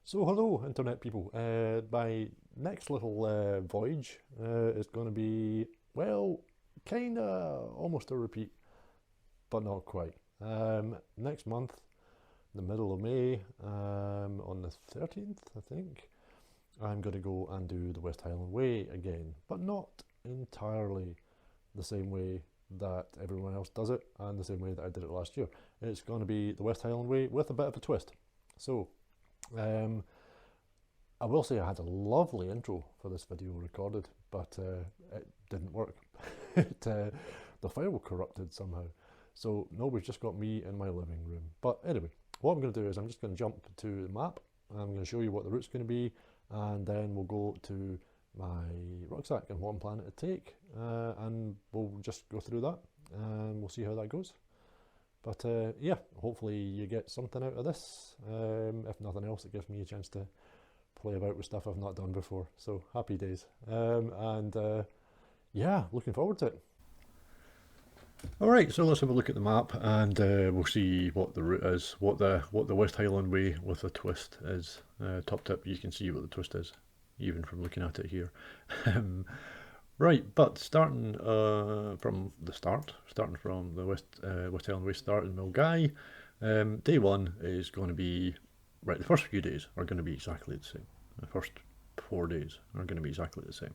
So hello, internet people. My next little voyage is going to be, well, kinda almost a repeat, but not quite. Next month, the middle of May, on the 13th, I think, I'm going to go and do the West Highland Way again, but not entirely the same way that everyone else does it and the same way that I did it last year. It's going to be the West Highland Way with a bit of a twist. So, um, I will say I had a lovely intro for this video recorded, but it didn't work. The file corrupted somehow. So no, we've just got me in my living room. But anyway, what I'm going to do is I'm just going to jump to the map. I'm going to show you what the route's going to be, and then we'll go to my rucksack and what I'm planning to take, and we'll just go through that, and we'll see how that goes. But yeah, hopefully you get something out of this. If nothing else, it gives me a chance to play about with stuff I've not done before. So happy days. And yeah, looking forward to it. All right, so let's have a look at the map, and we'll see what the route is, what the West Highland Way with a twist is. Top tip: you can see what the twist is, even from looking at it here. Right, but starting from the start, starting from the West Highland Way start in Milgai, day one is going to be, right, the first few days are going to be exactly the same. The first 4 days are going to be exactly the same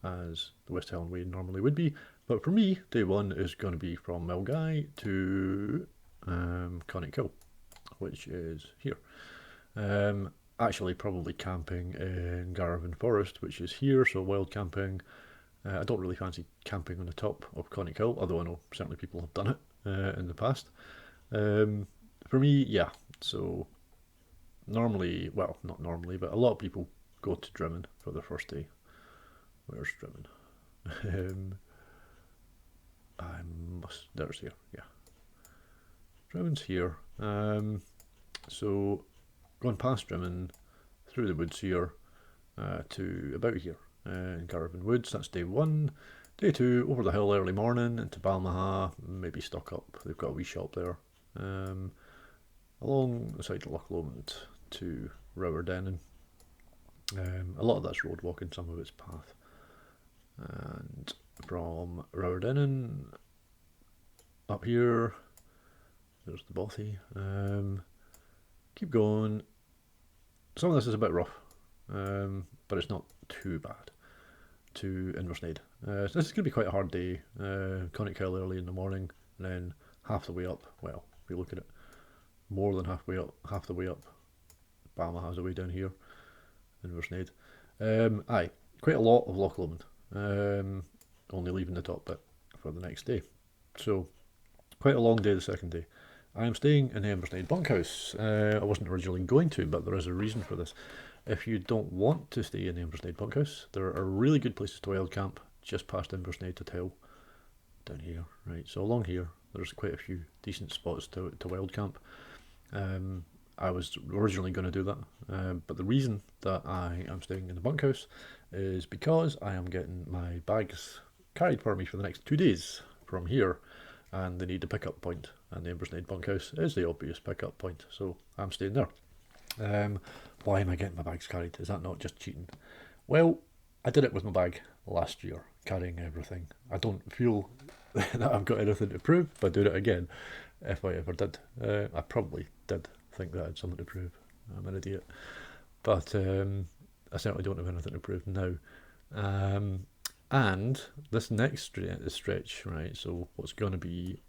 as the West Highland Way normally would be. But for me, day one is going to be from Milgai to Conic, which is here. Actually, probably camping in Garvin Forest, which is here, so wild camping. I don't really fancy camping on the top of Conic, although I know certainly people have done it in the past. For me, yeah, so normally, well, not normally, but a lot of people go to Drimmen for their first day. Where's Drimmen? I there's here, yeah. Drimmen's here. So going past Drimmen, through the woods here, to about here in Garvin Woods, that's day one. Day two, over the hill early morning into Balmaha, maybe stock up. They've got a wee shop there. Along the side of Loch Lomond to Rowerdennan. A lot of that's road walking, some of it's path. And from Rowerdennan up here, there's the bothy. Keep going. Some of this is a bit rough, but it's not too bad. To Inversnaid. So this is going to be quite a hard day. Conic Hill early in the morning, and then half the way up. Well, if you look at it, more than halfway up. Half the way up. Bama has a way down here. Inversnaid. Aye, quite a lot of Loch Lomond. Only leaving the top bit for the next day. So quite a long day the second day. I am staying in the Inversnaid bunkhouse. I wasn't originally going to, but there is a reason for this. If you don't want to stay in the Inversnaid bunkhouse, there are really good places to wild camp just past Inversnaid to Tell. Down here, right? So along here, there's quite a few decent spots to wild camp. I was originally going to do that, but the reason that I am staying in the bunkhouse is because I am getting my bags carried for me for the next 2 days from here, and they need a pickup point, and the Inversnaid bunkhouse is the obvious pickup point, so I'm staying there. Why am I getting my bags carried? Is that not just cheating? Well, I did it with my bag last year, carrying everything. I don't feel that I've got anything to prove by doing it again, if I ever did. I probably did think that I had something to prove. I'm an idiot. But I certainly don't have anything to prove now. And this next stretch, right, so what's going to be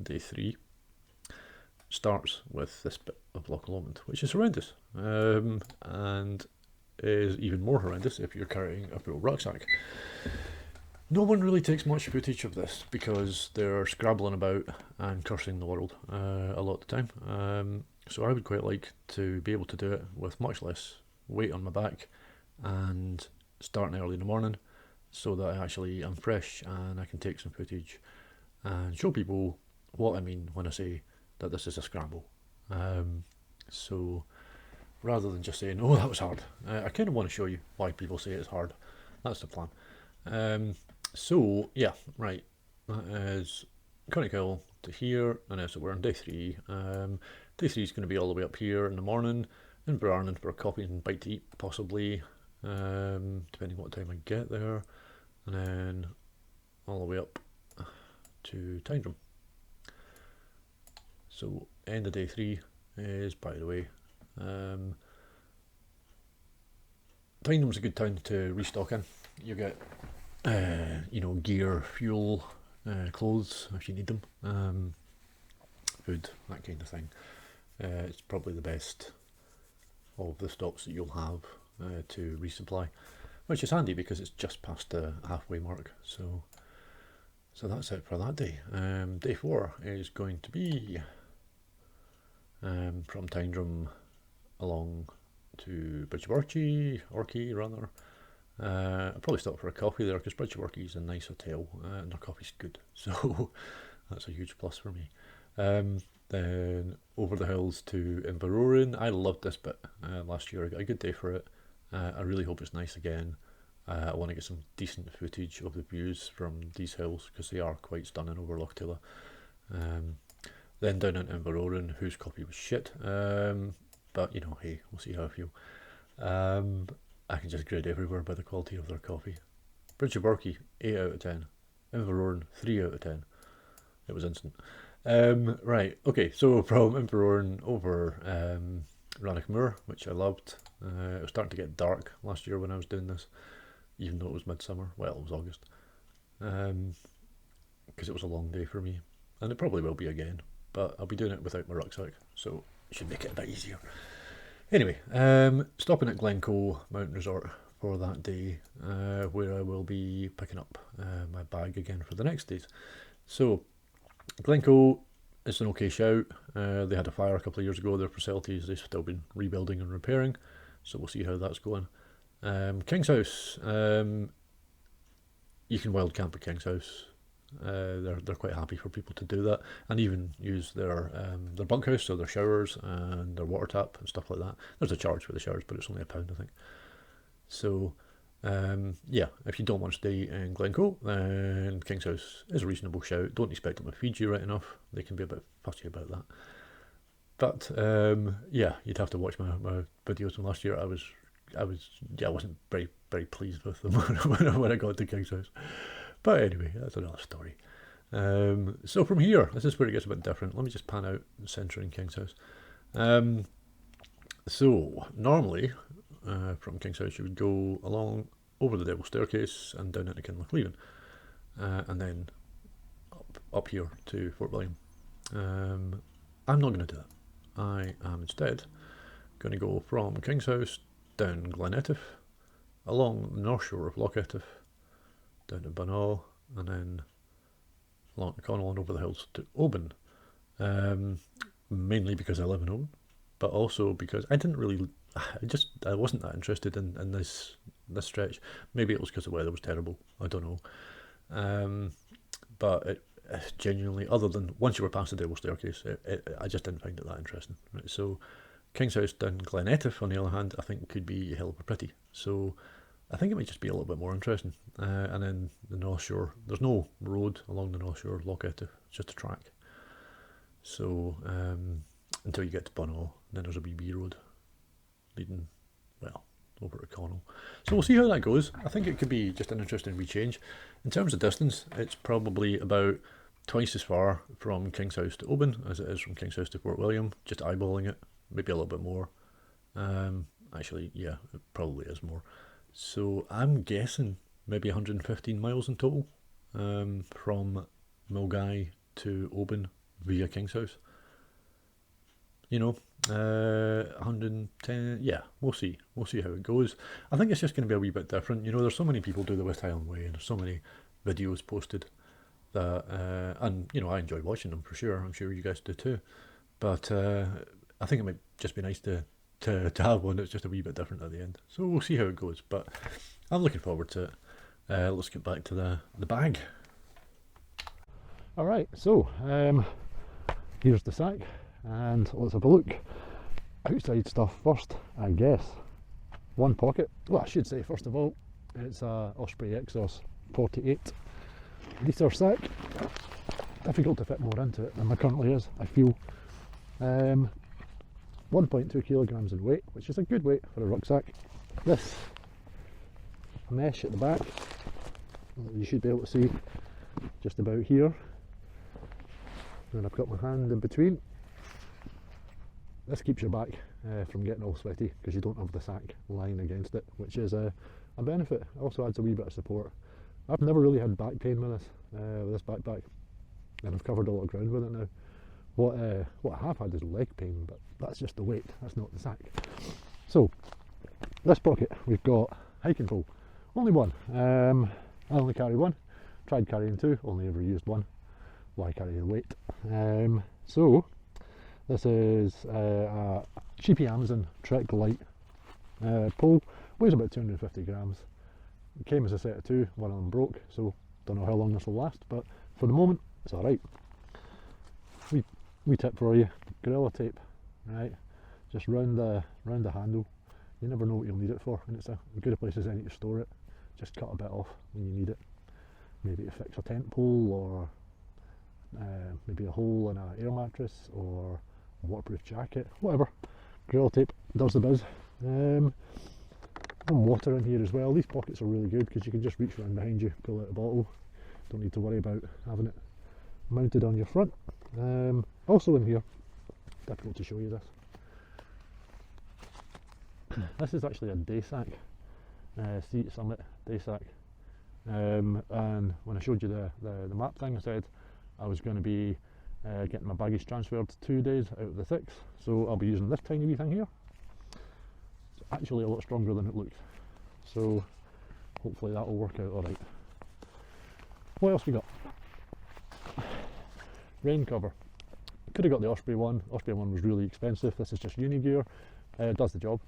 day 3, starts with this bit of Loch Lomond, which is horrendous, and is even more horrendous if you're carrying a full rucksack. No one really takes much footage of this because they're scrabbling about and cursing the world a lot of the time. So I would quite like to be able to do it with much less weight on my back and starting early in the morning so that I actually am fresh and I can take some footage and show people what I mean when I say that this is a scramble. So rather than just saying, oh, that was hard, I kind of want to show you why people say it's hard. That's the plan. So yeah, right, that is Conic Hill to here, and so we're on day 3. Day 3 is going to be all the way up here in the morning Inverarnon for a coffee and bite to eat, possibly, depending what time I get there, and then all the way up to Tyndrum. So end of day 3 is, by the way, Tyndrum's a good town to restock in. You get, you know, gear, fuel, clothes if you need them, food, that kind of thing. It's probably the best of the stops that you'll have to resupply, which is handy because it's just past the halfway mark. So that's it for that day. Day 4 is going to be from Tyndrum along to Bridge of Orkey rather. I'll probably stop for a coffee there because Bridge of Orkey is a nice hotel and their coffee's good, so that's a huge plus for me. Then over the hills to Inverarnon. I loved this bit last year. I got a good day for it. I really hope it's nice again. I want to get some decent footage of the views from these hills because they are quite stunning over Loch Tilla. Then down in Inverarnon, whose coffee was shit. But you know, hey, we'll see how I feel. I can just grade everywhere by the quality of their coffee. Bridge of Orkey, 8 out of 10. Inverarnon, 3 out of 10. It was instant. Right, okay, so from Inverarnon over Rannochmoor, which I loved. It was starting to get dark last year when I was doing this, even though it was midsummer. Well, it was August. Because it was a long day for me. And it probably will be again, but I'll be doing it without my rucksack, so it should make it a bit easier. Anyway, stopping at Glencoe Mountain Resort for that day, where I will be picking up my bag again for the next days. So, Glencoe is an okay shout. They had a fire a couple of years ago. Their facilities, they've still been rebuilding and repairing, so we'll see how that's going. King's House, you can wild camp at King's House. They're quite happy for people to do that, and even use their bunkhouse, so their showers and their water tap and stuff like that. There's a charge for the showers, but it's only £1, I think. So yeah, if you don't want to stay in Glencoe, then King's House is a reasonable shout. Don't expect them to feed you right enough. They can be a bit fussy about that. But yeah, you'd have to watch my videos from last year. I wasn't very pleased with them when I got to King's House. But anyway, that's another story. So from here, this is where it gets a bit different. Let me just pan out the centre in King's House. So normally, from King's House, you would go along over the Devil's Staircase and down into Kinlochleven, and then up here to Fort William. I'm not going to do that. I am instead going to go from King's House down Glen Etive, along the north shore of Loch Etive, down to Bunall, and then along to Connell and over the hills to Oban. Mainly because I live in Oban, but also because I wasn't that interested in this stretch. Maybe it was because the weather was terrible, I don't know. But it genuinely, other than once you were past the Devil's Staircase, I just didn't find it that interesting. Right? So King's House down Glen Etive, on the other hand, I think could be a hell of a pretty. So I think it might just be a little bit more interesting. And then the North Shore, there's no road along the North Shore of Loch Etive, it's just a track. So until you get to Bunall, then there's a BB road leading, well, over to Connell. So we'll see how that goes. I think it could be just an interesting rechange. In terms of distance, it's probably about twice as far from King's House to Oban as it is from King's House to Fort William, just eyeballing it, maybe a little bit more. Actually, yeah, it probably is more. So I'm guessing maybe 115 miles in total, from Milngavie to Oban via King's House. You know, 110, yeah, we'll see how it goes. I think it's just going to be a wee bit different. You know, there's so many people do the West Highland Way, and there's so many videos posted that, and you know, I enjoy watching them for sure. I'm sure you guys do too. But I think it might just be nice to have one that's just a wee bit different at the end. So we'll see how it goes, but I'm looking forward to it. Let's get back to the bag. Alright, so here's the sack, and let's have a look. Outside stuff first, I guess. One pocket. Well, I should say first of all, it's a Osprey Exos 48 litre sack. Difficult to fit more into it than there currently is, I feel. 1.2 kilograms in weight, which is a good weight for a rucksack. This mesh at the back, you should be able to see just about here, and I've got my hand in between. This keeps your back from getting all sweaty because you don't have the sack lying against it, which is a benefit. It also adds a wee bit of support. I've never really had back pain with this backpack, and I've covered a lot of ground with it now. What I have had is leg pain, but that's just the weight, that's not the sack. So, this pocket, we've got hiking pole. Only one. I only carry one. Tried carrying two, only ever used one. Why carry the weight? So, this is a cheapy Amazon Trek Light pole. Weighs about 250 grams. It came as a set of two, one of them broke, so don't know how long this will last, but for the moment, it's alright. Wee tip for you, Gorilla Tape, right? Just round the handle. You never know what you'll need it for, and it's a good place as any to store it. Just cut a bit off when you need it. Maybe to fix a tent pole, or maybe a hole in an air mattress, or a waterproof jacket, whatever. Gorilla Tape does the biz. And water in here as well. These pockets are really good because you can just reach around behind you, pull out a bottle. Don't need to worry about having it mounted on your front. Also in here, difficult to show you this. This is actually a day sack, Seat Summit day sack. And when I showed you the map thing, I said I was going to be getting my baggage transferred 2 days out of the 6, so I'll be using this tiny wee thing here. It's actually a lot stronger than it looks, so hopefully that will work out alright. What else we got? Rain cover. Could have got the Osprey one. Osprey one was really expensive. This is just uni gear. It does the job.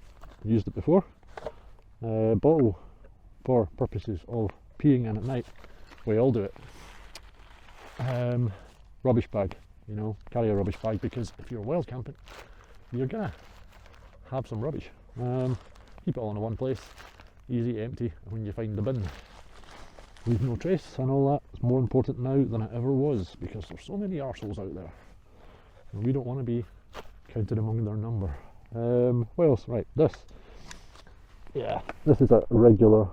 Used it before. Bottle for purposes of peeing in at night. We all do it. Rubbish bag. You know, carry a rubbish bag because if you're wild camping, you're gonna have some rubbish. Keep it all in one place. Easy, empty. When you find the bin, leave no trace and all that. It's more important now than it ever was because there's so many arseholes out there. And we don't want to be counted among their number. What else? Right, this. Yeah, this is a regular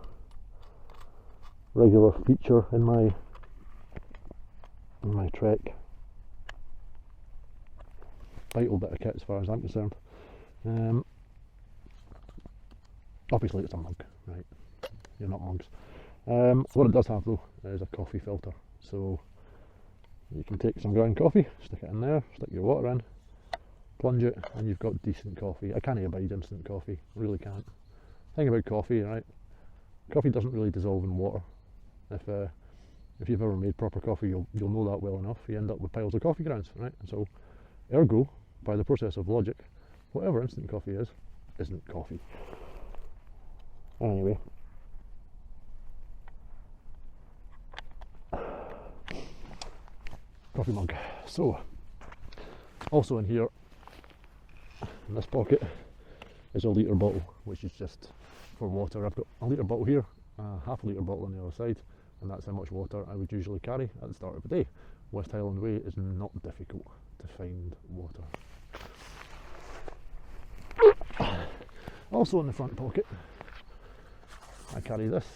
feature in my Trek. Vital bit of kit as far as I'm concerned. Obviously it's a mug, right? You're not mugs. What it does have though is a coffee filter, so you can take some ground coffee, stick it in there, stick your water in, plunge it, and you've got decent coffee. I can't abide instant coffee, really can't. Thing about coffee, right? Coffee doesn't really dissolve in water. If you've ever made proper coffee, you'll know that well enough. You end up with piles of coffee grounds, right? And so, ergo, by the process of logic, whatever instant coffee is, isn't coffee. Anyway. Coffee mug. So, also in here, in this pocket, is a litre bottle, which is just for water. I've got a litre bottle here, a half a litre bottle on the other side, and that's how much water I would usually carry at the start of the day. West Highland Way is not difficult to find water. Also in the front pocket, I carry this.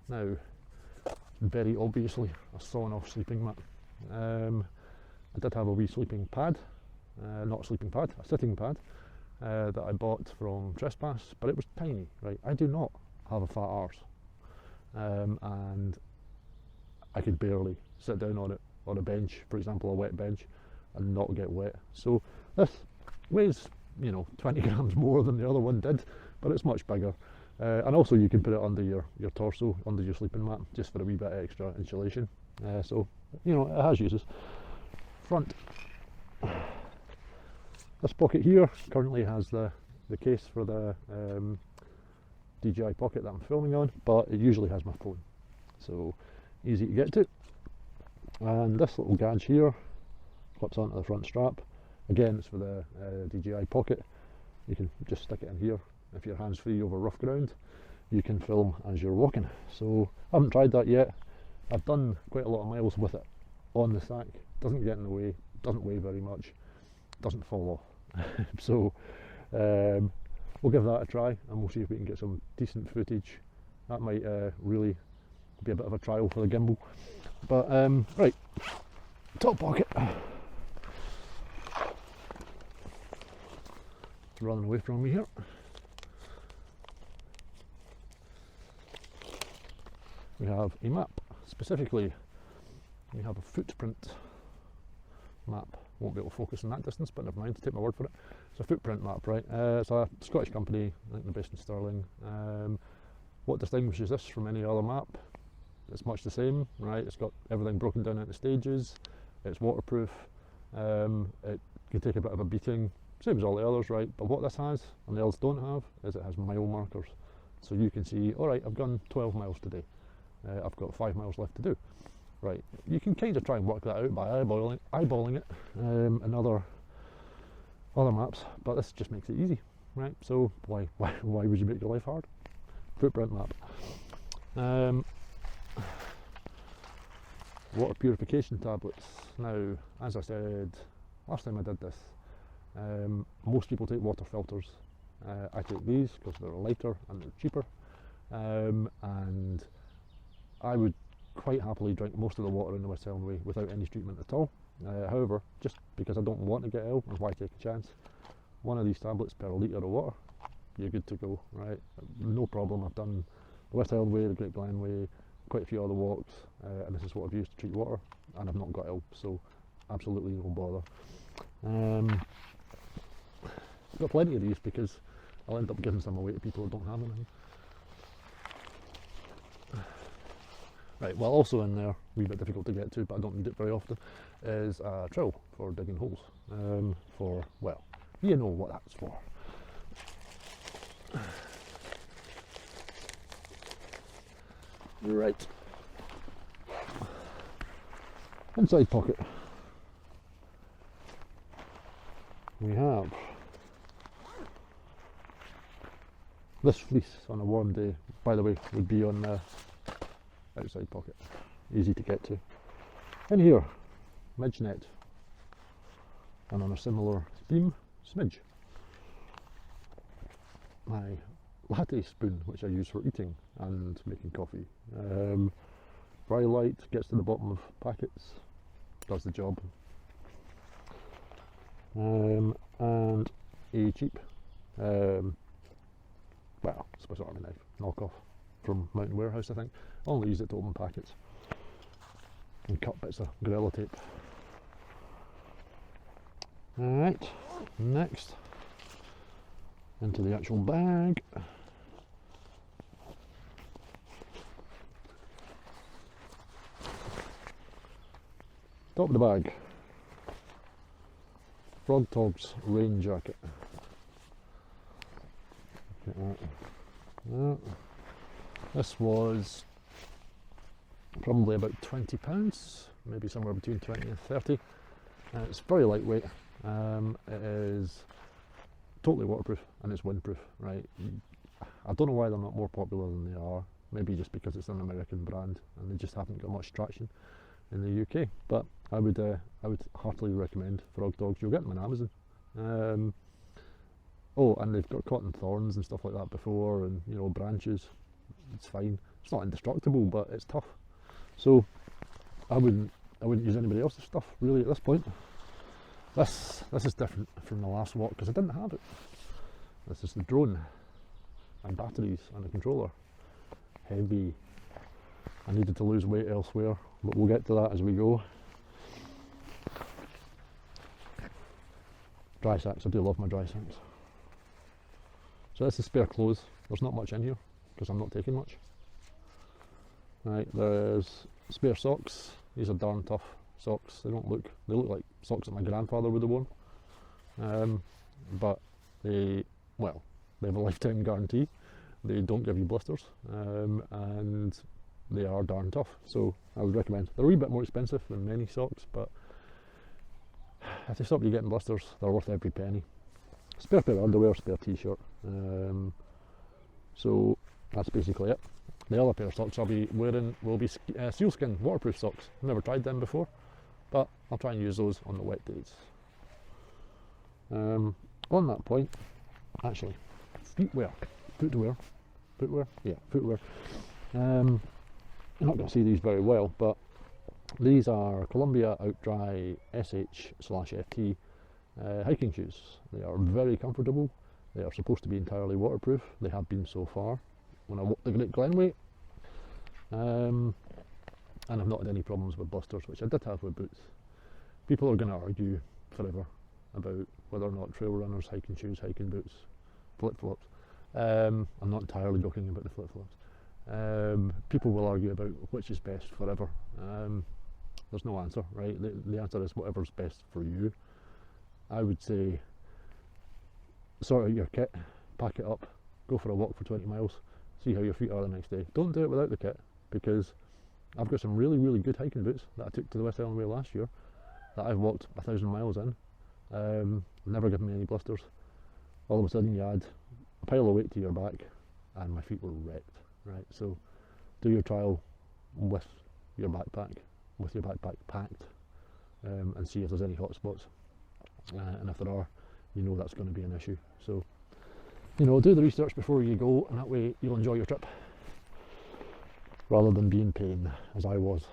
Now, very obviously, a sawn off sleeping mat. I did have a wee sleeping pad, not a sleeping pad, a sitting pad, that I bought from Trespass, but it was tiny, right? I do not have a fat arse, and I could barely sit down on it, on a bench, for example, a wet bench, and not get wet. So this weighs, 20 grams more than the other one did, but it's much bigger. And also you can put it under your torso, under your sleeping mat, just for a wee bit of extra insulation. So, it has uses. Front. This pocket here currently has the case for the DJI Pocket that I'm filming on, but it usually has my phone. So, easy to get to. And this little gadge here clips onto the front strap. Again, it's for the DJI Pocket. You can just stick it in here. If you're hands-free over rough ground, you can film as you're walking. So I haven't tried that yet. I've done quite a lot of miles with it on the sack. Doesn't get in the way, doesn't weigh very much, doesn't fall off. So We'll give that a try and we'll see if we can get some decent footage. That might really be a bit of a trial for the gimbal. But right, top pocket. It's running away from me here. We have a map. Specifically, we have a footprint map. Won't be able to focus in that distance, but never mind, take my word for it. It's a footprint map, right? It's a Scottish company, I think they're based in Stirling. What distinguishes this from any other map? It's much the same, right? It's got everything broken down into stages. It's waterproof. It can take a bit of a beating, same as all the others, right? But what this has, and the others don't have, is it has mile markers. So you can see, all right, I've gone 12 miles today. I've got 5 miles left to do. Right, you can kind of try and work that out by eyeballing it in other maps, but this just makes it easy, right? So why would you make your life hard? Footprint map. Water purification tablets. Now, as I said last time I did this, most people take water filters. I take these because they're lighter and they're cheaper, and I would quite happily drink most of the water in the West Highland Way without any treatment at all. However, just because I don't want to get ill, and why take a chance? One of these tablets per litre of water, you're good to go, right? No problem. I've done the West Highland Way, the Great Glen Way, quite a few other walks, and this is what I've used to treat water, and I've not got ill, so absolutely no bother. I've got plenty of these because I'll end up giving some away to people who don't have anything. Right, well, also in there, a wee bit difficult to get to, but I don't need it very often, is a trowel for digging holes. Well, you know what that's for. Right. Inside pocket. We have this fleece on a warm day, by the way, would be on the outside pocket, easy to get to. In here, midge net, and on a similar theme, smidge. My latte spoon, which I use for eating and making coffee. Very light, gets to the bottom of packets, does the job. And a cheap, well, Swiss Army knife, knockoff from Mountain Warehouse, I think. I only use it to open packets and cut bits of Gorilla tape. Alright, next, into the actual bag. Top of the bag, Frog Tog's rain jacket. This was probably about £20, maybe somewhere between 20 and 30. It's very lightweight. It is totally waterproof and it's windproof, right? I don't know why they're not more popular than they are. Maybe just because it's an American brand and they just haven't got much traction in the UK. But I would heartily recommend Frog Dogs. You'll get them on Amazon. Oh, and they've got cotton thorns and stuff like that before, and you know, branches. It's fine. It's not indestructible, but it's tough. So I wouldn't use anybody else's stuff really at this point. This is different from the last walk because I didn't have it. This is the drone and batteries and the controller. Heavy. I needed to lose weight elsewhere, but we'll get to that as we go. Dry sacks. I do love my dry sacks. So this is spare clothes. There's not much in here because I'm not taking much. Right, there's spare socks. These are darn tough socks. They look like socks that my grandfather would have worn. But they have a lifetime guarantee. They don't give you blisters, and they are darn tough. So I would recommend. They're a wee bit more expensive than many socks, but if they stop you getting blisters, they're worth every penny. Spare pair of underwear, spare t-shirt. So that's basically it. The other pair of socks I'll be wearing will be sealskin waterproof socks. I've never tried them before, but I'll try and use those on the wet days. On that point, actually, footwear, yeah, footwear. You're not going to see these very well, but these are Columbia Outdry SH/FT hiking shoes. They are very comfortable. They are supposed to be entirely waterproof. They have been so far when I walked the Great Glen Way. And I've not had any problems with blisters, which I did have with boots. People are going to argue forever about whether or not trail runners, hiking shoes, hiking boots, flip-flops. I'm not entirely joking about the flip-flops. People will argue about which is best forever. There's no answer, right? The answer is whatever's best for you. I would say sort out your kit, pack it up, go for a walk for 20 miles, see how your feet are the next day. Don't do it without the kit, because I've got some really, really good hiking boots that I took to the West Highland Way last year that I've walked 1,000 miles in. Never given me any blisters. All of a sudden you add a pile of weight to your back and my feet were wrecked, right? So do your trial with your backpack, with your backpack packed, and see if there's any hot spots. And if there are, you know that's going to be an issue. So, you know, do the research before you go, and that way you'll enjoy your trip rather than be in pain, as I was.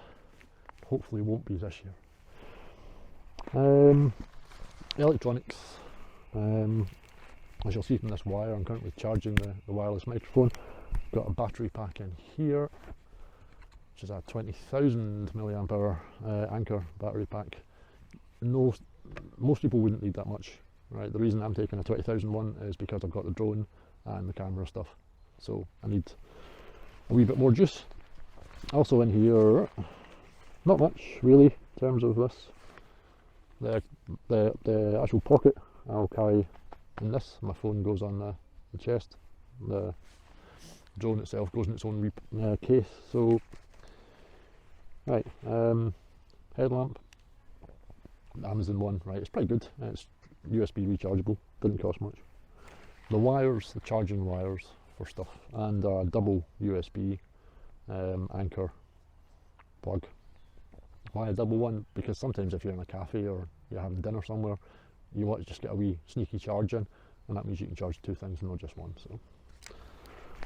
Hopefully won't be this year. Electronics. As you'll see from this wire, I'm currently charging the wireless microphone. Got a battery pack in here, which is a 20,000 milliamp hour Anchor battery pack. Most people wouldn't need that much, right? The reason I'm taking a 20,000 one is because I've got the drone and the camera stuff, so I need a wee bit more juice. Also in here, not much really in terms of this. The actual pocket I'll carry in this. My phone goes on the chest. The drone itself goes in its own case. So, right, headlamp, Amazon one, right? It's pretty good. It's USB rechargeable. Didn't cost much. The wires, the charging wires for stuff, and a double USB Anchor plug. Why a double one? Because sometimes if you're in a cafe or you're having dinner somewhere, you want to just get a wee sneaky charge in, and that means you can charge two things and not just one, so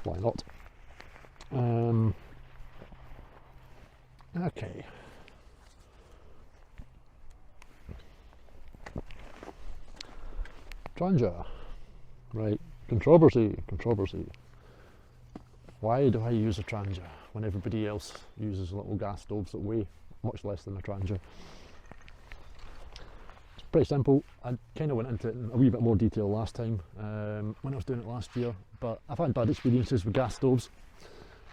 why not? Okay. Tranja. Right, controversy. Why do I use a Tranja when everybody else uses little gas stoves that weigh much less than a Tranja? It's pretty simple. I kind of went into it in a wee bit more detail last time when I was doing it last year, but I've had bad experiences with gas stoves,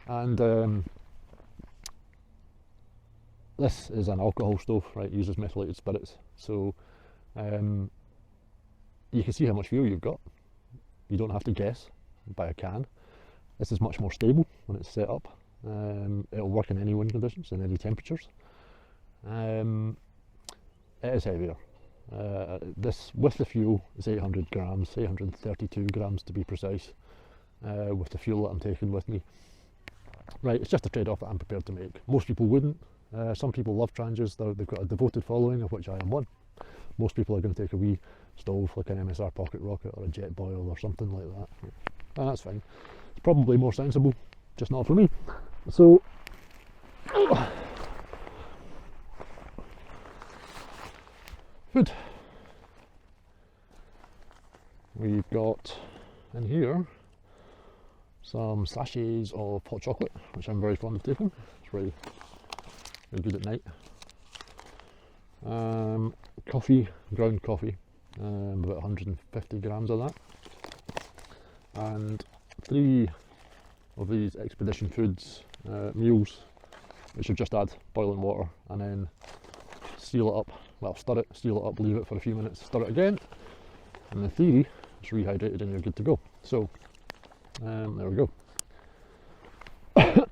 and this is an alcohol stove, right? It uses methylated spirits, so you can see how much fuel you've got. You don't have to guess by a can. This is much more stable when it's set up. It'll work in any wind conditions and any temperatures. It is heavier. This, with the fuel, is 800 grams, 832 grams to be precise, with the fuel that I'm taking with me. Right, it's just a trade-off that I'm prepared to make. Most people wouldn't. Some people love Tranjas. They've got a devoted following, of which I am one. Most people are going to take a wee stove like an MSR pocket rocket or a jet boil or something like that. And that's fine. It's probably more sensible, just not for me. So, food. We've got in here some sachets of hot chocolate, which I'm very fond of taking. It's really good at night. Coffee, ground coffee, about 150 grams of that, and 3 of these Expedition Foods meals, which I've just add boiling water and then seal it up, well, stir it, seal it up, leave it for a few minutes, stir it again, and in theory it's rehydrated and you're good to go. So there we go.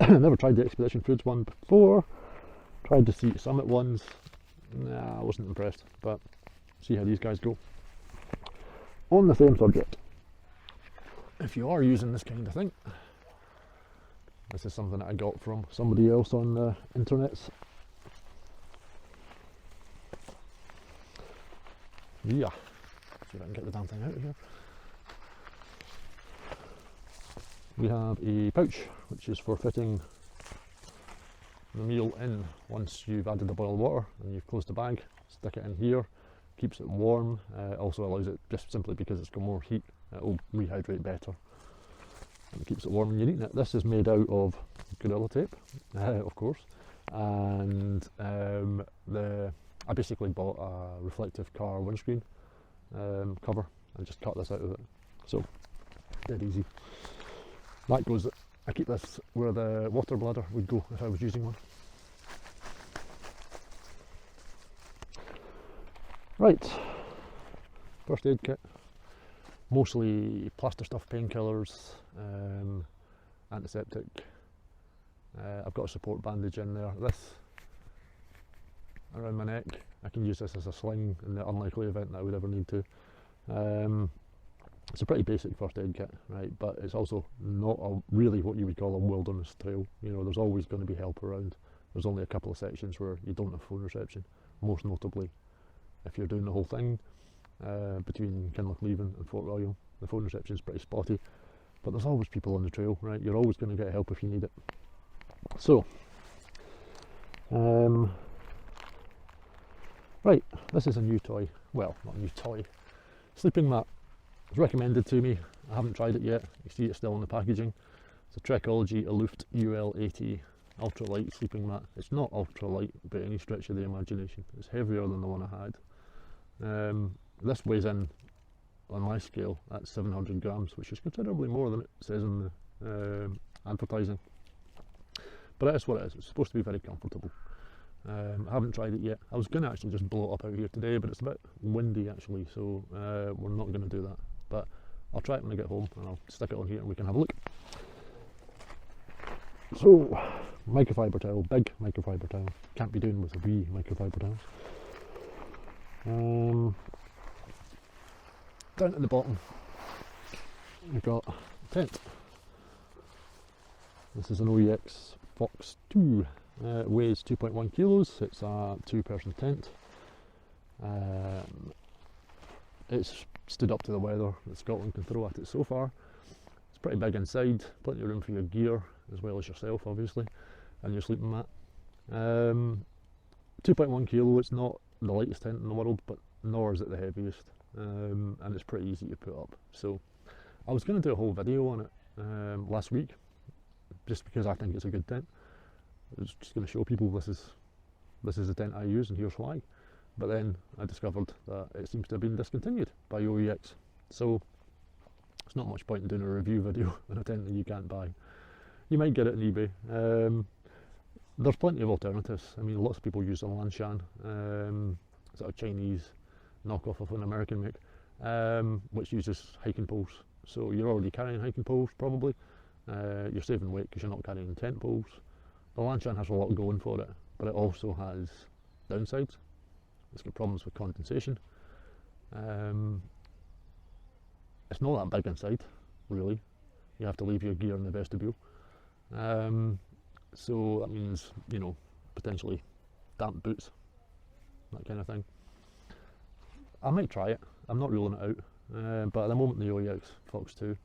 Never tried the Expedition Foods one before, tried the Sea Summit ones. Nah, I wasn't impressed, but see how these guys go. On the same subject, if you are using this kind of thing, this is something that I got from somebody else on the internets. Yeah, see if I can get the damn thing out of here. we have a pouch which is for fitting the meal in. Once you've added the boiled water and you've closed the bag, stick it in here, keeps it warm, also allows it, just simply because it's got more heat, it will rehydrate better and keeps it warm when you're eating it. This is made out of Gorilla Tape, of course, and I basically bought a reflective car windscreen cover and just cut this out of it, so dead easy. That goes, I keep this where the water bladder would go if I was using one. Right, first aid kit, mostly plaster stuff, painkillers, antiseptic. I've got a support bandage in there. This around my neck, I can use this as a sling in the unlikely event that I would ever need to. It's a pretty basic first aid kit, right? But it's also not really what you would call a wilderness trail. You know, there's always going to be help around. There's only a couple of sections where you don't have phone reception, most notably if you're doing the whole thing between Kinlochleven and Fort William. The phone reception is pretty spotty, but there's always people on the trail, right? You're always going to get help if you need it. So, right, this is a new toy. Well, not a new toy. Sleeping mat. It's recommended to me. I haven't tried it yet. You see it's still in the packaging. It's a Trekology Aloft UL80 ultralight sleeping mat. It's not ultralight by any stretch of the imagination. It's heavier than the one I had. This weighs in, on my scale, at 700 grams, which is considerably more than it says in the advertising. But it is what it is. It's supposed to be very comfortable. I haven't tried it yet. I was going to actually just blow it up out here today, but it's a bit windy actually, so we're not going to do that. But I'll try it when I get home, and I'll stick it on here and we can have a look. So, microfiber towel, big microfiber towel. Can't be doing with wee microfiber towels. Down at the bottom, we've got a tent. This is an OEX Fox 2. It weighs 2.1 kilos. It's a 2-person tent. It's stood up to the weather that Scotland can throw at it so far. It's pretty big inside, plenty of room for your gear as well as yourself, obviously, and your sleeping mat. 2.1 kilo, it's not the lightest tent in the world, but nor is it the heaviest, and it's pretty easy to put up. So I was going to do a whole video on it last week, just because I think it's a good tent. I was just going to show people this is the tent I use and here's why. But then I discovered that it seems to have been discontinued by OEX. So it's not much point in doing a review video on a tent that you can't buy. You might get it on eBay. There's plenty of alternatives. I mean, lots of people use a Lanshan, sort of Chinese knockoff of an American make, which uses hiking poles. So you're already carrying hiking poles probably. You're saving weight because you're not carrying tent poles. The Lanshan has a lot going for it, but it also has downsides. It's got problems with condensation. It's not that big inside, really. You have to leave your gear in the vestibule. So that means, you know, potentially damp boots, that kind of thing. I might try it. I'm not ruling it out. But at the moment, the OEX Fox 2, it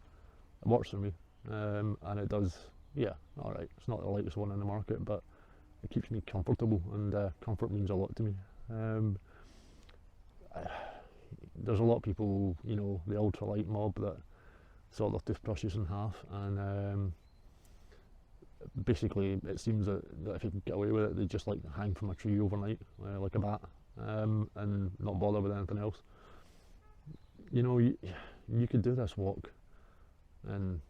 works for me. And it does, yeah, alright. It's not the lightest one in the market, but it keeps me comfortable, and comfort means a lot to me. There's a lot of people, you know, the ultralight mob that saw their toothbrushes in half, and basically it seems that if you can get away with it, they just like hang from a tree overnight like a bat, and not bother with anything else. You know, you could do this walk in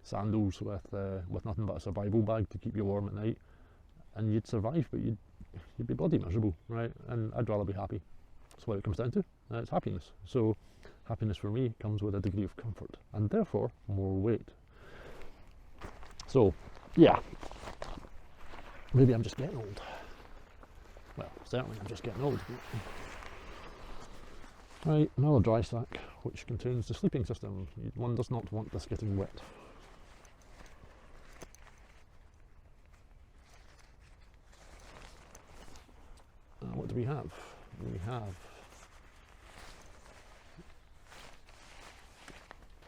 sandals with nothing but a survival bag to keep you warm at night, and you'd survive, but you'd be bloody miserable, right? And I'd rather be happy. That's what it comes down to. It's happiness. So happiness for me comes with a degree of comfort, and therefore more weight. So yeah, maybe I'm just getting old. Well, certainly I'm just getting old. Right, another dry sack which contains the sleeping system. One does not want this getting wet. What do we have? We have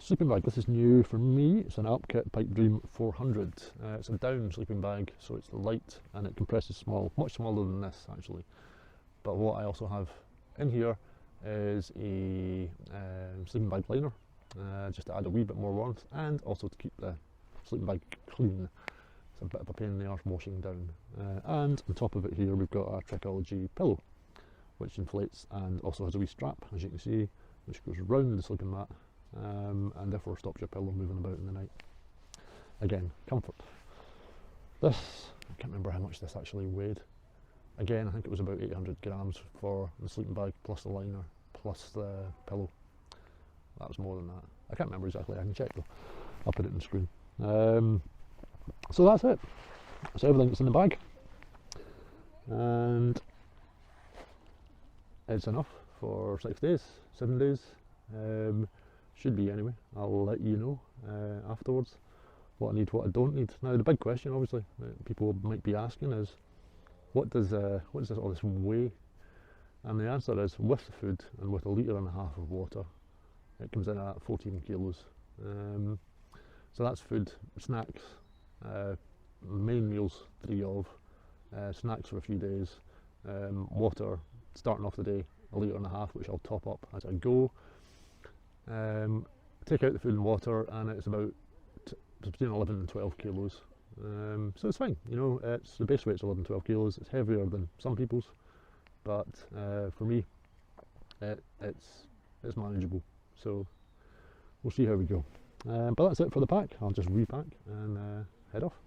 Sleeping bag, this is new for me. It's an Alpkit Pipe Dream 400. It's a down sleeping bag, so it's light and it compresses small, much smaller than this actually. But what I also have in here is a sleeping bag liner, just to add a wee bit more warmth and also to keep the sleeping bag clean. It's a bit of a pain in the arse washing down. And on top of it here we've got a Trekology pillow, which inflates and also has a wee strap, as you can see, which goes round the sleeping mat. And therefore stops your pillow moving about in the night. Again, comfort. This, I can't remember how much this actually weighed. Again, I think it was about 800 grams for the sleeping bag, plus the liner, plus the pillow. That was more than that. I can't remember exactly, I can check though. I'll put it on the screen. So that's it. That's everything that's in the bag. And it's enough for 6 days, 7 days. Should be anyway. I'll let you know afterwards what I need, what I don't need. Now the big question, obviously, that people might be asking is, what does all this weigh? And the answer is, with the food and with 1.5 litres of water, it comes in at 14 kilos. So that's food, snacks, main meals 3 of, snacks for a few days, water starting off the day 1.5 litres, which I'll top up as I go. Take out the food and water, and it's about between 11 and 12 kilos. So it's fine, you know. It's the base weight's 11, 12 kilos. It's heavier than some people's, but for me, it's manageable. So we'll see how we go. But that's it for the pack. I'll just repack and head off.